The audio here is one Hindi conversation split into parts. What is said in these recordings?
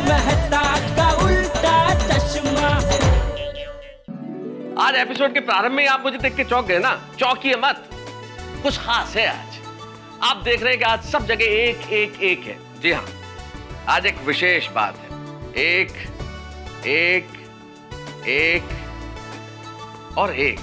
मेहता का उल्टा चश्मा। आज एपिसोड के प्रारंभ में आप मुझे देख के चौंक गए ना? चौंकिए मत, कुछ खास है आज। आप देख रहे हैं कि आज सब जगह एक एक एक है। जी हाँ, आज एक विशेष बात है। एक एक एक और एक,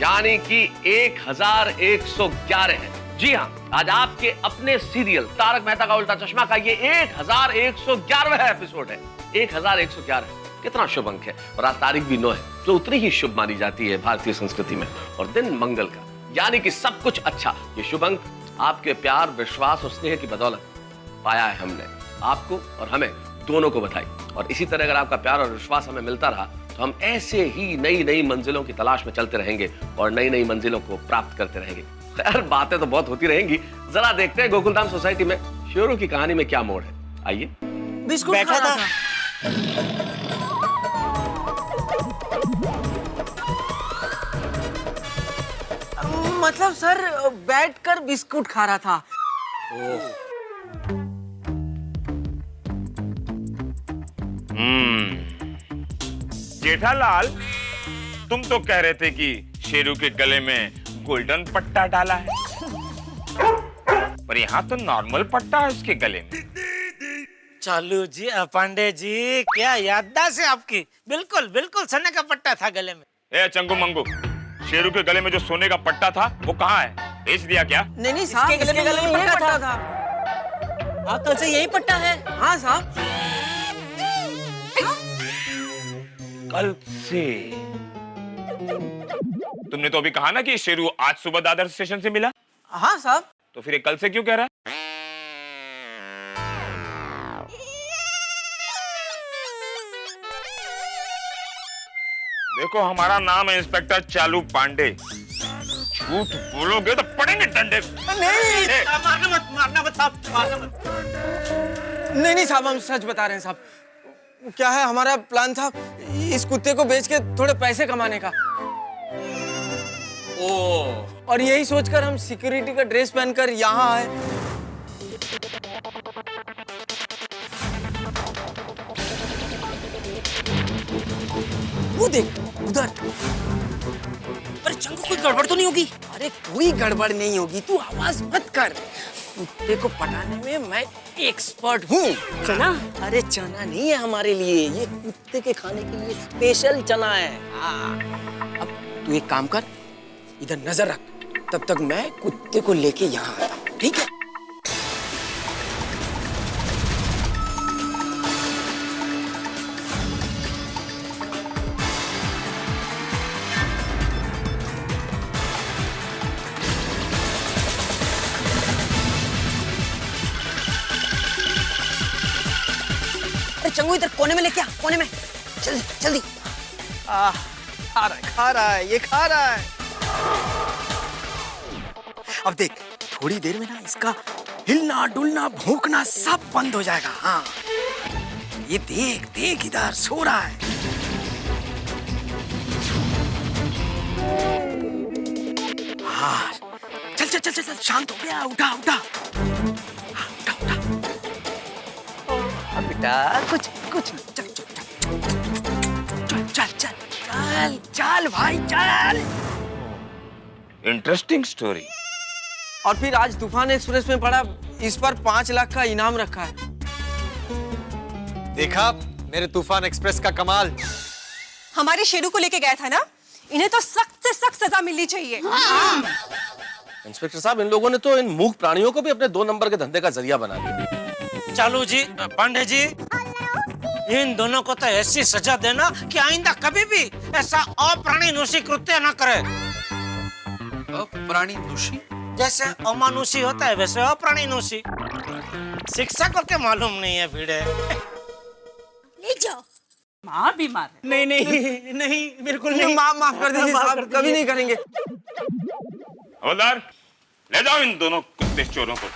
यानी कि 1111 है। जी हाँ, आज आपके अपने सीरियल तारक मेहता का उल्टा चश्मा का ये 1111वां एपिसोड है। 1111 कितना शुभ अंक है, और आज तारीख भी 9 है, जो उतनी ही शुभ मानी जाती है भारतीय संस्कृति में। और दिन मंगल का, यानी कि सब कुछ अच्छा। ये शुभ अंक आपके प्यार, विश्वास और स्नेह की बदौलत पाया है हमने। आपको और हमें दोनों को बधाई। और इसी तरह अगर आपका प्यार और विश्वास हमें मिलता रहा तो हम ऐसे ही नई नई मंजिलों की तलाश में चलते रहेंगे और नई नई मंजिलों को प्राप्त करते रहेंगे। खैर, बातें तो बहुत होती रहेंगी, जरा देखते हैं गोकुलधाम सोसाइटी में शेरों की कहानी में क्या मोड़ है। आइए। बिस्कुट खा रहा था। मतलब सर, बैठकर बिस्कुट खा रहा था। जेठालाल, तुम तो कह रहे थे कि शेरू के गले में गोल्डन पट्टा डाला है, पर यहाँ तो नॉर्मल पट्टा है उसके गले में। चालू जी, पांडे जी, क्या याददाश्त है आपकी। बिल्कुल बिल्कुल सोने का पट्टा था गले में। ए चंगू मंगू, शेरू के गले में जो सोने का पट्टा था वो कहाँ है? बेच दिया क्या? नहीं साहब, इसके गले में यही पट्टा था। हाँ, कल से यही पट्टा है। हाँ साहब। कल से? तुमने तो अभी कहा ना कि शेरू आज सुबह दादर स्टेशन से मिला। हाँ साहब। तो फिर ये कल से क्यों कह रहा है? देखो, हमारा नाम है इंस्पेक्टर चालू पांडे। झूठ बोलोगे तो पड़ेंगे डंडे। नहीं, मारना मत साहब, मारना मत। नहीं साहब, हम सच बता रहे हैं साहब। क्या है, हमारा प्लान था इस कुत्ते को बेच के थोड़े पैसे कमाने का। और यही सोचकर हम सिक्योरिटी का ड्रेस पहनकर यहाँ आए। वो देख उधर। अरे चंगू, कोई गड़बड़ तो नहीं होगी? अरे कोई गड़बड़ नहीं होगी, तू आवाज मत कर। कुत्ते को पटाने में मैं एक्सपर्ट हूँ। चना? अरे चना नहीं है हमारे लिए, ये कुत्ते के खाने के लिए स्पेशल चना है। हाँ। अब तू एक काम कर, इधर नजर रख, तब तक मैं कुत्ते को लेके यहाँ आता हूँ, ठीक है? चंगू, इधर कोने में लेके आ, कोने में। जल्दी जल्दी। खा रहा है, ये खा रहा है। अब देख, थोड़ी देर में ना इसका हिलना डुलना भौंकना सब बंद हो जाएगा। हाँ, ये देख देख, इधर सो रहा है। हाँ, चल चल चल चल, शांत हो गया, उठा उठा। हाँ, उठा उठा। बेटा, कुछ कुछ चल चल चल चल चल चल चल भाई चल। Interesting story. और फिर आज तूफान एक्सप्रेस में पड़ा, इस पर 5 लाख का इनाम रखा है। देखा मेरे तूफान एक्सप्रेस का कमाल। हमारे शेरू को लेके गया था ना, इन्हें तो सख्त से सख्त सजा मिलनी चाहिए। हाँ। इंस्पेक्टर साहब, इन लोगों ने तो इन मूक प्राणियों को भी अपने 2 नंबर के धंधे का जरिया बना दिया। चालू जी, पांडे जी, इन दोनों को तो ऐसी सजा देना कि आइंदा कभी भी ऐसा अप्राणीनुषी कृत्य न करे। अप्राणीनुषी? जैसे अमानुषी होता है वैसे अप्राणीनुषी। शिक्षा को क्या मालूम नहीं है भिड़े। ले जाओ। माँ बीमार है। नहीं नहीं नहीं, बिल्कुल नहीं। माफ कर दीजिए साहब, कभी नहीं करेंगे। हवलदार, ले जाओ इन दोनों कुत्ते चोरों को।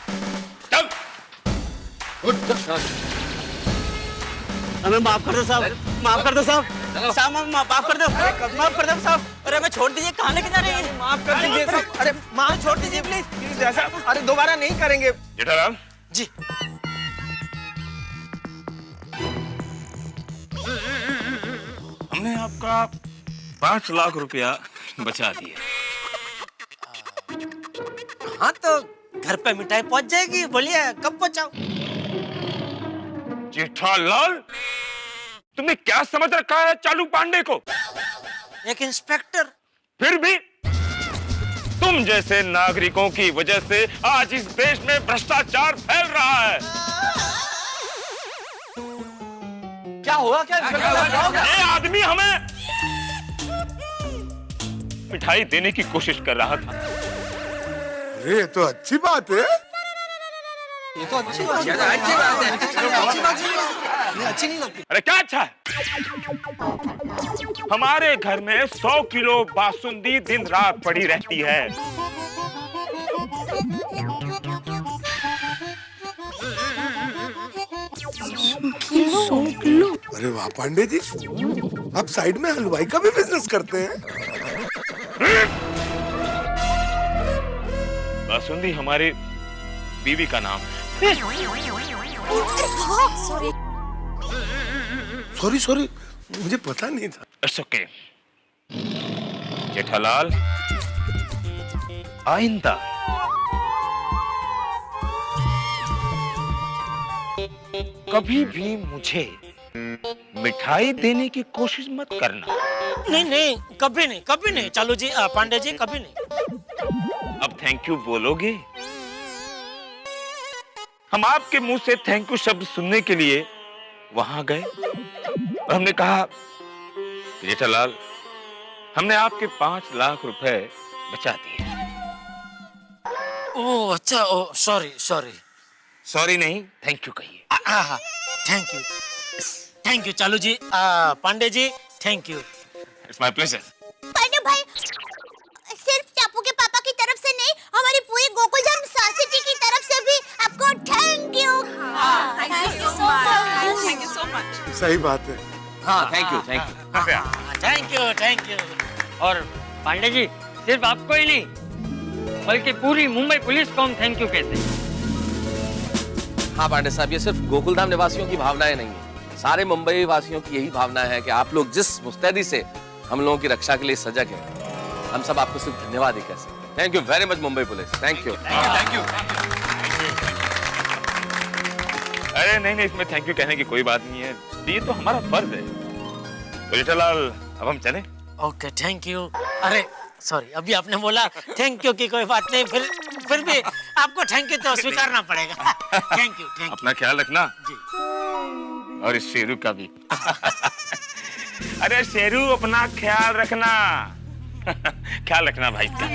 चल। हमें माफ कर दो साहब, माफ कर दो साहब, साहब माफ कर दो, माफ कर दो साहब। अरे हमें छोड़ दीजिए, कहाँ लेके जा रहे हैं? माफ कर दीजिए साहब। अरे माफ छोड़ दीजिए प्लीज, ऐसा अरे दोबारा नहीं करेंगे। जेठालाल जी। हमने आपका 5 लाख रुपया बचा दिया। हाँ तो घर पे मिठाई पहुंच जाएगी, बोलिए कब पहुंचाओ? जेठालाल, तुमने क्या समझ रखा है चालू पांडे को? एक इंस्पेक्टर। फिर भी तुम जैसे नागरिकों की वजह से आज इस देश में भ्रष्टाचार फैल रहा है। क्या हुआ? क्या ये आदमी हमें मिठाई देने की कोशिश कर रहा था। अरे ये तो अच्छी बात है। ये तो अच्छी बात है। अच्छी बात है। अच्छी नहीं लगती। अरे क्या अच्छा है? हमारे घर में 100 किलो बासुंदी दिन रात पड़ी रहती है। अरे वाह पांडे जी, आप साइड में हलवाई का भी बिजनेस करते हैं? बासुंदी हमारी बीवी का नाम है। सॉरी सॉरी, मुझे पता नहीं था। It's okay. जेठालाल, आइंदा कभी भी मुझे मिठाई देने की कोशिश मत करना। नहीं नहीं, कभी नहीं, कभी नहीं। चालू जी, पांडे जी, कभी नहीं। अब थैंक यू बोलोगे? हम आपके मुंह से थैंक यू शब्द सुनने के लिए वहां गए और हमने कहा, जेठालाल, हमने आपके 5 लाख रुपए बचा दिए। ओह अच्छा, ओह सॉरी सॉरी। सॉरी नहीं, थैंक यू कहिए। थैंक यू, थैंक यू चालू जी। Pandey ji, thank you. It's my pleasure. Pandey भाई, सिर्फ टापू के पापा की तरफ से नहीं, हमारी पूरी गोकुलधाम सोसाइटी की तरफ से भी आपको thank you. Thank you so much. सही बात है। हाँ, thank you, thank you. Thank you, thank you. और पांडे जी, सिर्फ आपको ही नहीं बल्कि पूरी मुंबई पुलिस को हम थैंक यू कहते हैं। हाँ पांडे साहब, ये सिर्फ गोकुलधाम निवासियों की भावनाएं नहीं है, सारे मुंबई वासियों की यही भावना है कि आप लोग जिस मुस्तैदी से हम लोगों की रक्षा के लिए सजग हैं, हम सब आपको सिर्फ धन्यवाद ही कह सकते हैं। Thank you very much Mumbai police, thank you. Thank you. अरे नहीं नहीं, इसमें थैंक यू कहने की कोई बात नहीं है, ये तो हमारा फर्ज है। तो जेठालाल, अब हम चलें? Okay, thank you. अरे सॉरी, अभी आपने बोला थैंक यू की कोई बात नहीं, फिर भी आपको थैंक यू तो स्वीकारना पड़ेगा। Thank you, thank you. अपना ख्याल रखना जी। और इस शेरू का भी। अरे शेरू, अपना ख्याल रखना। ख्याल रखना भाई का।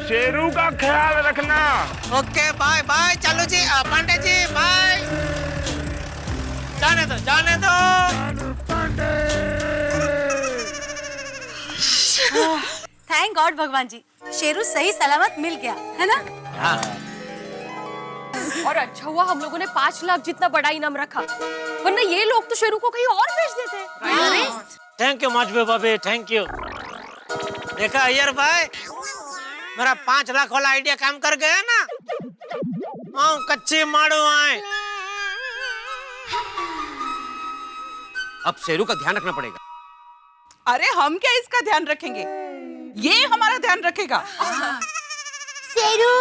शेरू का ख्याल रखना। ओके, बाय बाय चालू जी, पांडे जी, बाय। जाने दो, जाने दो। थैंक गॉड भगवान जी, शेरू सही सलामत मिल गया, है ना? हाँ। और अच्छा हुआ हम लोगों ने 5 लाख जितना बड़ा इनाम रखा, वरना ये लोग तो शेरू को कहीं और बेच देते। थैंक यू माजबे बाबे, थैंक यू। देखा अय्यर भाई, मेरा 5 लाख वाला आइडिया काम कर गया ना। कच्चे माड़ो आए। अब शेरू का ध्यान रखना पड़ेगा। अरे हम क्या इसका ध्यान रखेंगे, ये हमारा ध्यान रखेगा। शेरू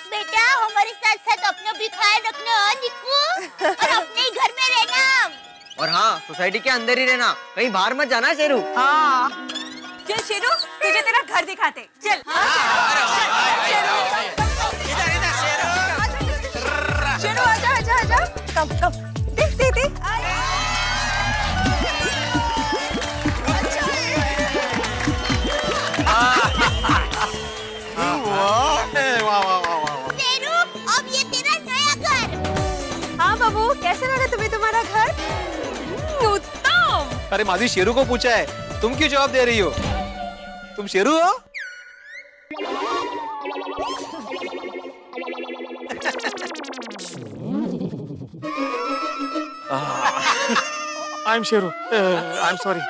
बेटा, हमारे साथ साथ अपना भी ख्याल रखना निक्कू, और अपने ही घर में रहना। और हाँ, सोसाइटी के अंदर ही रहना, कहीं बाहर मत जाना शेरू। हाँ, चल शेरू, तुझे तेरा घर दिखाते, चल। इधर इधर शेरू। शेरू आजा आजा आजा, कम कम, देख देख देख। शेरू, अब ये तेरा नया घर। हाँ बाबू, कैसे लगा तुम्हें तुम्हारा घर? उत्तम। अरे माधवी, शेरू को पूछा है, तुम क्यों जवाब दे रही हो? तुम शेरू हो? I am Sheru, I am sorry.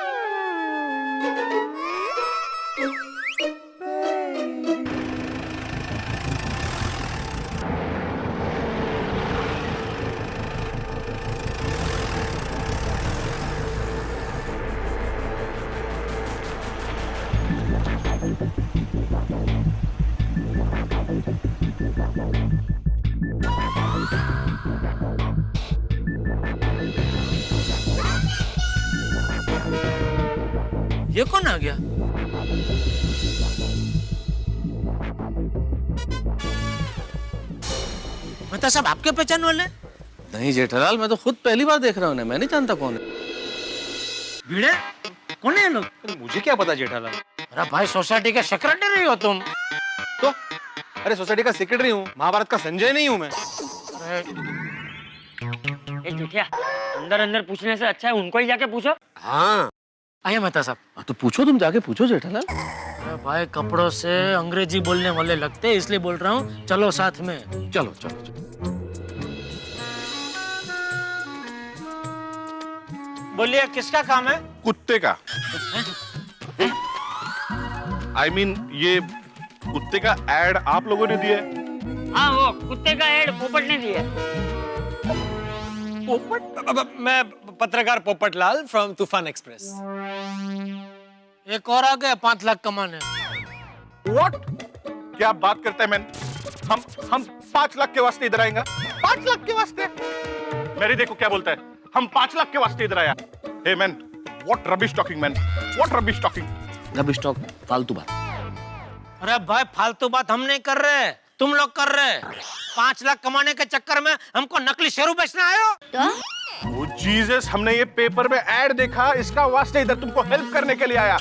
ये कौन आ गया? मेहता साहब आपके पहचान वाले? नहीं जेठालाल, मैं तो खुद पहली बार देख रहा हूँ, मैं नहीं जानता कौन है। भिड़े कौन है ये लोग? मुझे क्या पता जेठालाल। अरे भाई सोसाइटी के सेक्रेटरी हो तुम? तो अरे सोसाइटी का सेक्रेटरी हूँ, महाभारत का संजय नहीं हूँ मैं। ए जेठिया, अंदर अंदर पूछने से अच्छा है उनको ही जाके पूछो। हाँ आइए मेहता साहब। तो पूछो, तुम जाके पूछो जेठालाल। अरे भाई कपड़ों से अंग्रेजी बोलने वाले लगते हैं, इसलिए बोल रहा हूँ, चलो साथ में। चलो चलो चलो। बोलिए किसका काम है? कुत्ते का। I mean, ये कुत्ते का एड आप लोगों ने दिया है? हाँ वो कुत्ते का एड पोपट ने दिया। पोपट? मैं पत्रकार पोपट लाल फ्रॉम तूफान एक्सप्रेस। एक और आ गया 5 लाख कमाने। What? क्या बात करते हैं मैन? हम 5 लाख के वास्ते इधर आएंगे? 5 लाख के वास्ते? मेरी देखो क्या बोलता है, हम 5 लाख के वास्ते इधर आया। Hey man, what rubbish talking man? What rubbish talking? Rubbish talk, फालतू बात। अरे भाई फालतू बात हम नहीं कर रहे, तुम लोग कर रहे। 5 लाख कमाने के चक्कर में हमको नकली शेरू बेचने आए हो? Oh Jesus, हमने ये पेपर में एड देखा, इसका वास्ते इधर तुमको हेल्प करने के लिए आया।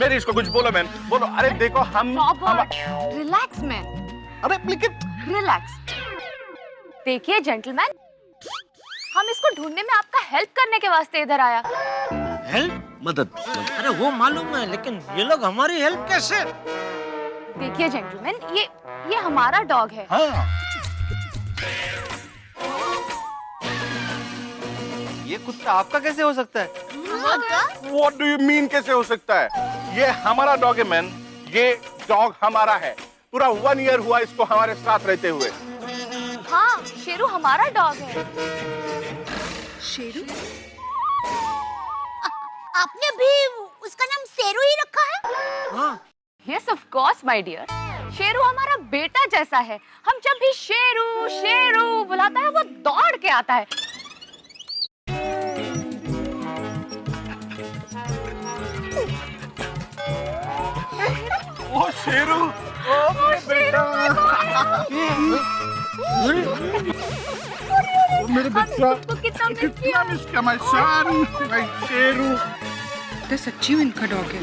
मेरी इसको कुछ बोलो मैन, बोलो। अरे देखो हम रिलैक्स मैन, अरे लेकिन रिलैक्स। देखिए जेंटलमैन, हम इसको ढूंढने में आपका हेल्प करने के वास्ते इधर आया। हेल्प? मदद। अरे वो मालूम है, लेकिन ये लोग हमारी हेल्प कैसे? देखिए जेंटलमैन, ये हमारा डॉग है। हाँ। ये कुत्ता आपका कैसे हो सकता है? What do you mean कैसे हो सकता है? ये हमारा डॉग है मैन, ये डॉग हमारा है। पूरा 1 ईयर हुआ इसको हमारे साथ रहते हुए। हाँ, शेरू हमारा डॉग है। शेरू? आपने भी उसका नाम शेरू ही रखा है? हाँ। Yes, of course, my dear. Sheru हमारा बेटा जैसा है। हम जब भी शेरू शेरू बुलाता है, वो दौड़ के आता है। ओ शेरू, ओ मेरे बेटा, मेरे बच्चा, कितना मिस किया माय सन, माय शेरू। तो सच्ची में इनका डॉग है।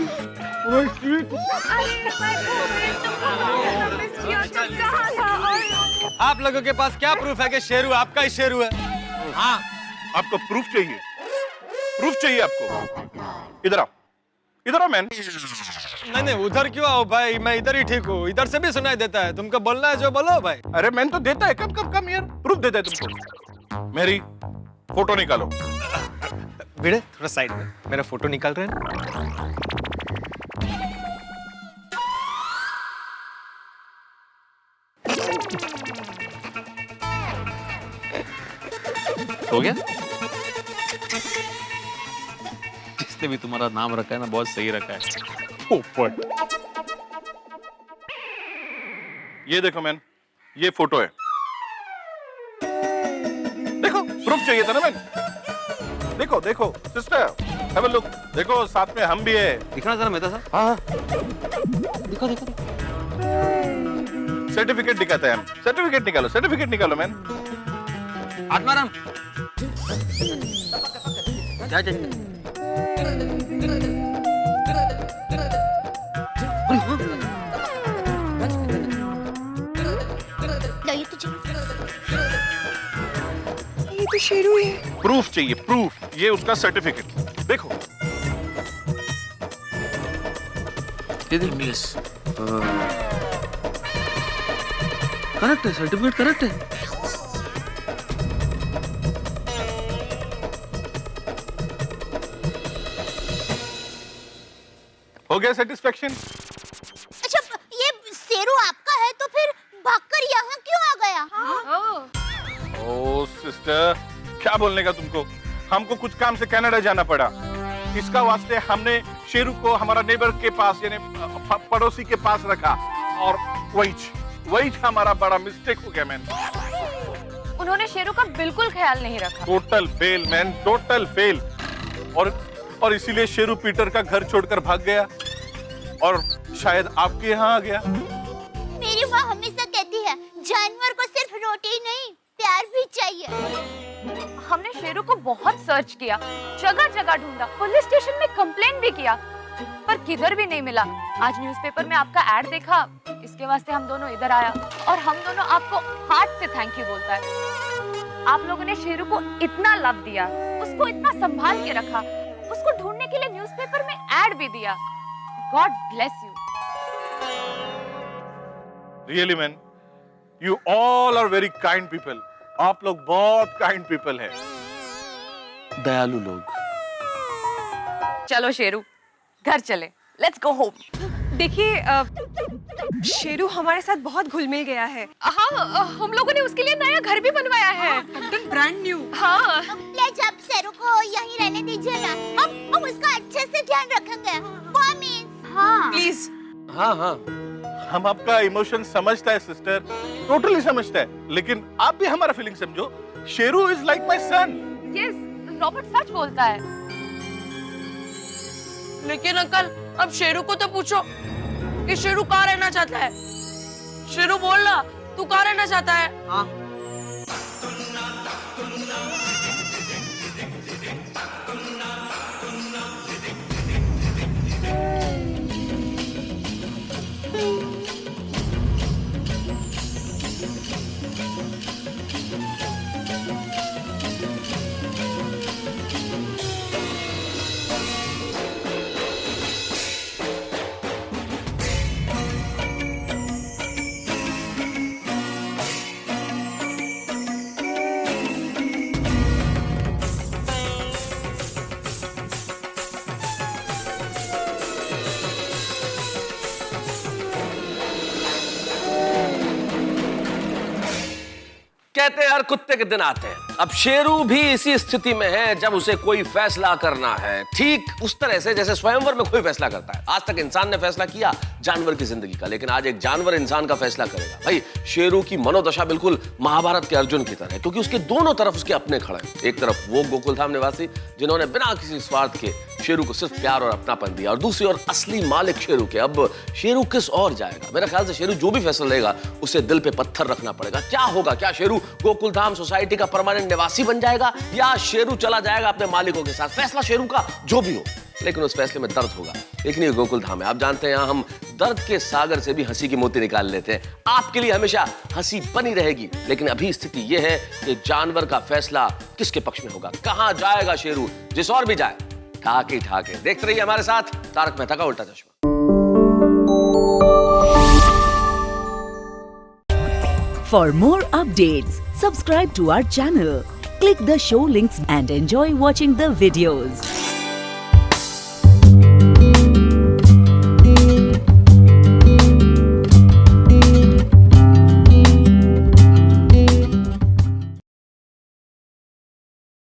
ओ स्वीट। आप लोगों के पास क्या प्रूफ है कि शेरू आपका ही शेरू है? हाँ। आपको प्रूफ चाहिए? प्रूफ चाहिए आपको? इधर आओ, इधर आओ मैन। नहीं उधर क्यों आओ भाई, मैं इधर ही ठीक हूँ। इधर से भी सुनाई देता है, तुमको बोलना है जो बोलो भाई। अरे मैन तो देता है, कम यार, प्रूफ देता है तुमको। मेरी फोटो निकालो। भिड़े थोड़ा साइड में, मेरा फोटो निकाल रहे हैं। हो गया? जिसने भी तुम्हारा नाम रखा है ना, बहुत सही रखा है, पोपट। ये देखो मैन, ये फोटो है। देखो, प्रूफ चाहिए था ना मैन। देखो देखो सिस्टर, हैव अ लुक। देखो साथ में हम भी है। दिखना जरा मेहता साहब। हाँ, दिखो दिखो दिखो। सर्टिफिकेट दिखाते हैं हम। सर्टिफिकेट निकालो मैन। आत्माराम क्या ये तुझे ये तो शेरू है। प्रूफ चाहिए, प्रूफ। ये उसका सर्टिफिकेट देखो। इंग्लिश करेक्ट है, सर्टिफिकेट करेक्ट है। हो गया सेटिस्फेक्शन? अच्छा, ये शेरू आपका है तो फिर भागकर यहाँ क्यों आ गया? ओ सिस्टर, क्या बोलने का तुमको? हमको कुछ काम से कनाडा जाना पड़ा। इसका वास्ते हमने शेरू को हमारा नेबर के पास यानी पड़ोसी के पास रखा और वही हमारा बड़ा मिस्टेक हो गया मैन। उन्होंने शेरू का बिल्कुल ख्याल नहीं रखा। Total fail man, total fail. और इसीलिए शेरू पीटर का घर छोड़कर भाग गया और शायद आपके यहाँ आ गया। मेरी माँ हमेशा कहती है जानवर को सिर्फ रोटी नहीं प्यार भी चाहिए। हमने शेरू को बहुत सर्च किया, जगह जगह ढूंढा, पुलिस स्टेशन में कंप्लेन भी किया, पर किधर भी नहीं मिला। आज न्यूज़पेपर में आपका ऐड देखा, इसके वास्ते हम दोनों इधर आया और हम दोनों आपको हार्ट से थैंक यू बोलता है। आप लोगों ने शेरू को इतना लव दिया, उसको इतना संभाल के रखा, उसको ढूंढने के लिए न्यूज़पेपर में ऐड भी दिया। God bless you. Really man, you all are very kind people. आप लोग बहुत काइंड पीपल हैं। दयालु लोग। चलो शेरू, घर चले, लेट्स गो होम। देखिए, शेरू हमारे साथ बहुत घुल मिल गया है। हाँ, हम लोगों ने उसके लिए नया घर भी बनवाया है, एकदम ब्रांड न्यू। हाँ, प्लीज आप शेरू को यहीं रहने दीजिए ना, हम उसका अच्छे से ध्यान रखेंगे। प्रॉमिस। हाँ प्लीज। हाँ हाँ, हम आपका इमोशन समझता है सिस्टर, टोटली समझता है, लेकिन आप भी हमारा फीलिंग समझो। Sheru is like my son. Yes, Robert सच बोलता है। लेकिन अंकल, अब शेरू को तो पूछो कि शेरू कहाँ रहना चाहता है। शेरू बोल ना, तू कहाँ रहना चाहता है? हाँ। कहते हैं हर कुत्ते के दिन आते हैं। अब शेरू भी इसी स्थिति में है जब उसे कोई फैसला करना है, ठीक उस तरह से जैसे स्वयंवर में कोई फैसला करता है। आज तक इंसान ने फैसला किया जानवर की जिंदगी का, लेकिन आज एक जानवर इंसान का फैसला करेगा। भाई, शेरू की मनोदशा बिल्कुल महाभारत के अर्जुन की तरह है, क्योंकि उसके दोनों तरफ उसके अपने खड़े हैं। एक तरफ वो गोकुलधाम निवासी जिन्होंने बिना किसी स्वार्थ के शेरू को सिर्फ प्यार और अपनापन दिया, और दूसरी ओर असली मालिक शेरू के। अब शेरू किस ओर जाएगा? मेरा ख्याल से शेरू जो भी फैसला लेगा उसे दिल पे पत्थर रखना पड़ेगा। क्या होगा? क्या शेरू गोकुलधाम सोसाइटी का परमानेंट निवासी बन जाएगा, या शेरू चला जाएगा अपने मालिकों के साथ? फैसला शेरू का जो भी हो, लेकिन उस फैसले में दर्द होगा। लेकिन ये गोकुलधाम है, आप जानते हैं, यहाँ हम दर्द के सागर से भी हंसी की मोती निकाल लेते हैं। आपके लिए हमेशा हंसी बनी रहेगी, लेकिन अभी स्थिति यह है कि जानवर का फैसला किसके पक्ष में होगा। कहां जाएगा शेरू? जिस और भी जाए, ठाके ठाके। देखते रहिए हमारे साथ तारक मेहता का उल्टा चश्मा। For more updates, subscribe to our channel, click the show links and enjoy watching the videos.